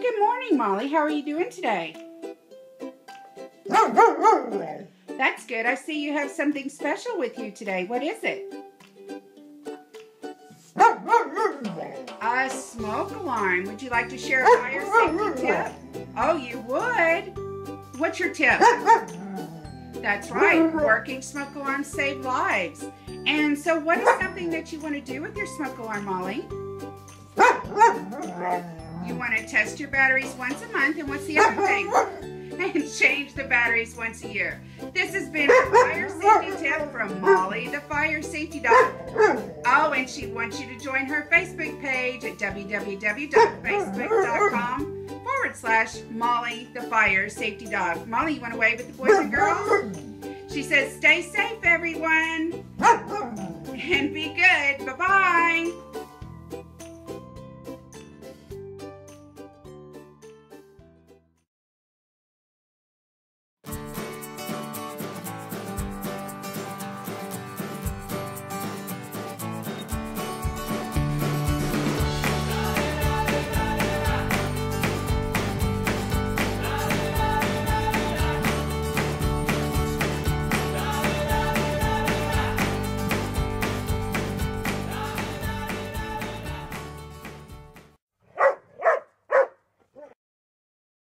Good morning, Molly. How are you doing today? That's good. I see you have something special with you today. What is it? A smoke alarm. Would you like to share a fire safety tip? Oh, you would? What's your tip? That's right. Working smoke alarms save lives. And so what is something that you want to do with your smoke alarm, Molly? You want to test your batteries once a month, and what's the other thing? And change the batteries once a year. This has been a fire safety tip from Molly, the fire safety dog. Oh, and she wants you to join her Facebook page at www.facebook.com/Molly, the fire safety dog. Molly, you want to wave at the boys and girls? She says, stay safe, everyone, and be good.